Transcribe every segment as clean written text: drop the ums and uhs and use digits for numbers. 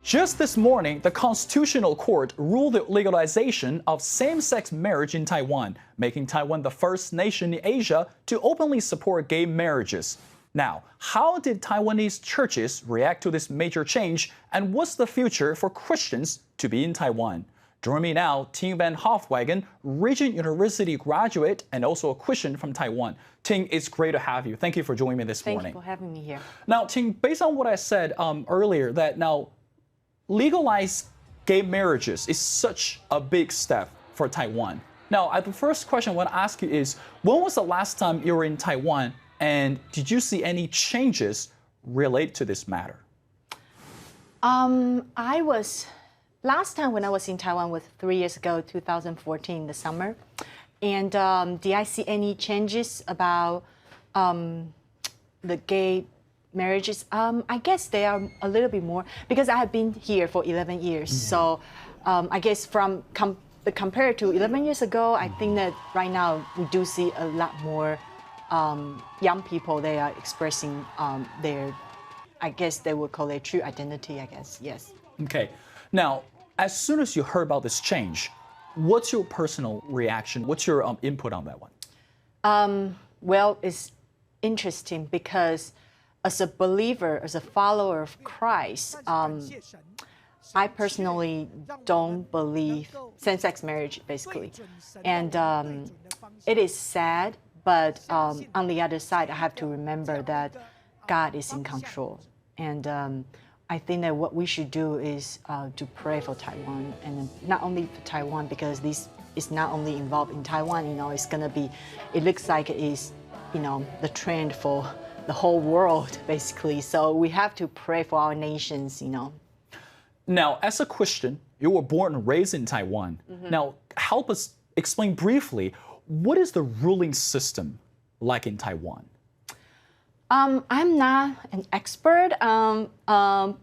Just this morning, the Constitutional Court ruled the legalization of same-sex marriage in Taiwan, making Taiwan the first nation in Asia to openly support gay marriages. Now, how did Taiwanese churches react to this major change, and what's the future for Christians to be in Taiwan? Join me now, Ting Van Hofwagen, Regent University graduate and also a Christian from Taiwan. Ting, it's great to have you. Thank you for joining me this morning. Thank you for having me here. Now, Ting, based on what I said earlier, that now legalize gay marriages is such a big step for Taiwan. Now, the first question I want to ask you is, when was the last time you were in Taiwan, and did you see any changes related to this matter? Last time when I was in Taiwan was 3 years ago, 2014, the summer. And did I see any changes about the gay marriages? I guess they are a little bit more, because I have been here for 11 years. So I guess compared to 11 years ago, I think that right now we do see a lot more young people. They are expressing their, I guess they would call it true identity, I guess, yes. Okay. Now, as soon as you heard about this change, what's your personal reaction? What's your input on that one? Well, it's interesting because as a believer, as a follower of Christ, I personally don't believe same-sex marriage, basically. And it is sad, but on the other side, I have to remember that God is in control. And I think that what we should do is to pray for Taiwan, and not only for Taiwan, because this is not only involved in Taiwan, it's going to be, it looks like it is, the trend for the whole world, basically. So we have to pray for our nations, Now, as a Christian, you were born and raised in Taiwan. Now, help us explain briefly, what is the ruling system like in Taiwan? I'm not an expert on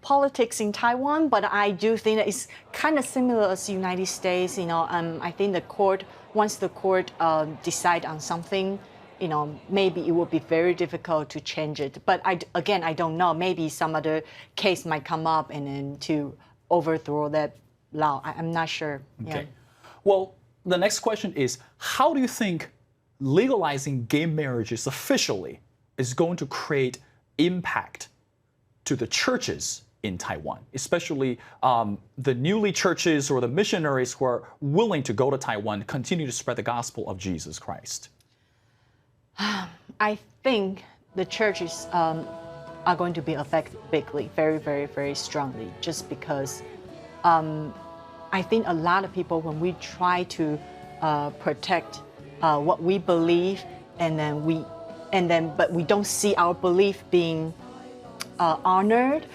politics in Taiwan, but I do think that it's kind of similar as the United States. I think once the court decide on something, maybe it will be very difficult to change it. But I don't know. Maybe some other case might come up and then to overthrow that law. I'm not sure. Okay. Yeah. Well, the next question is, how do you think legalizing gay marriages officially is going to create impact to the churches in Taiwan, especially the newly churches or the missionaries who are willing to go to Taiwan, continue to spread the gospel of Jesus Christ? I think the churches are going to be affected bigly, very, very, very strongly, just because I think a lot of people, when we try to protect what we believe, but we don't see our belief being honored,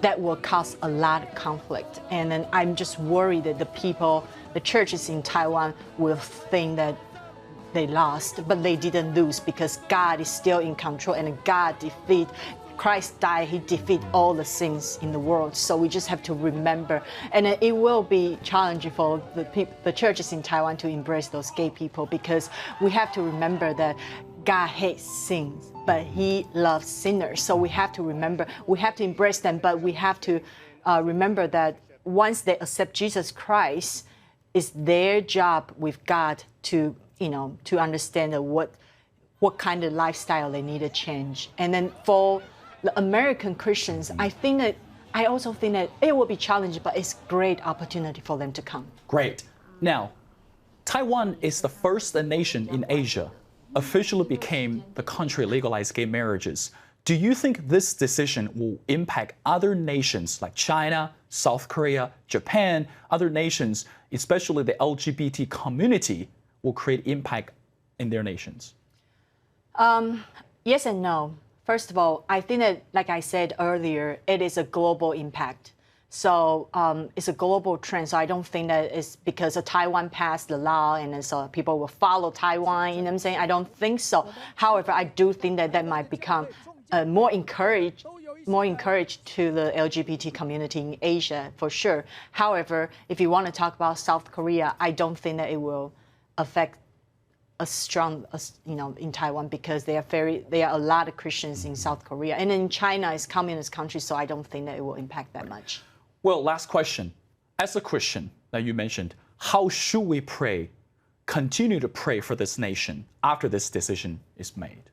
that will cause a lot of conflict. And then I'm just worried that the churches in Taiwan will think that they lost, but they didn't lose, because God is still in control, and Christ died, he defeated all the sins in the world. So we just have to remember, and it will be challenging for the churches in Taiwan to embrace those gay people, because we have to remember that God hates sins, but he loves sinners. So we have to remember, we have to embrace them, but we have to remember that once they accept Jesus Christ, it's their job with God to understand what kind of lifestyle they need to change. And then for the American Christians, I also think that it will be challenging, but it's a great opportunity for them to come. Great. Now, Taiwan is the first nation in Asia officially became the country legalized gay marriages. Do you think this decision will impact other nations like China, South Korea, Japan, other nations, especially the LGBT community, will create impact in their nations? Yes and no. First of all, I think that, like I said earlier, it is a global impact. So it's a global trend. So I don't think that it's because Taiwan passed the law and then so people will follow Taiwan. You know what I'm saying? I don't think so. However, I do think that might become more encouraged to the LGBT community in Asia, for sure. However, if you want to talk about South Korea, I don't think that it will affect as strong as in Taiwan, because there are a lot of Christians in South Korea, and in China is communist country, so I don't think that it will impact that much. Well, last question. As a Christian that you mentioned, how should we pray, continue to pray for this nation after this decision is made?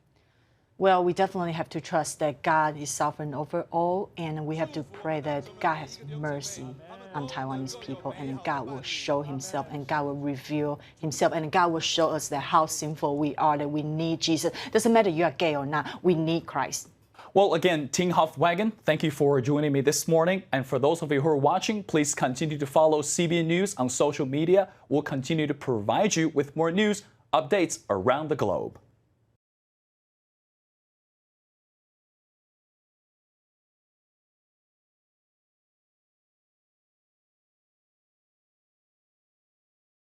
Well, we definitely have to trust that God is sovereign over all, and we have to pray that God has mercy on Taiwanese people, and God will show himself, and God will reveal himself, and God will show us that how sinful we are, that we need Jesus. Doesn't matter you are gay or not, we need Christ. Well, again, Ting Hofwagen, thank you for joining me this morning. And for those of you who are watching, please continue to follow CBN News on social media. We'll continue to provide you with more news updates around the globe.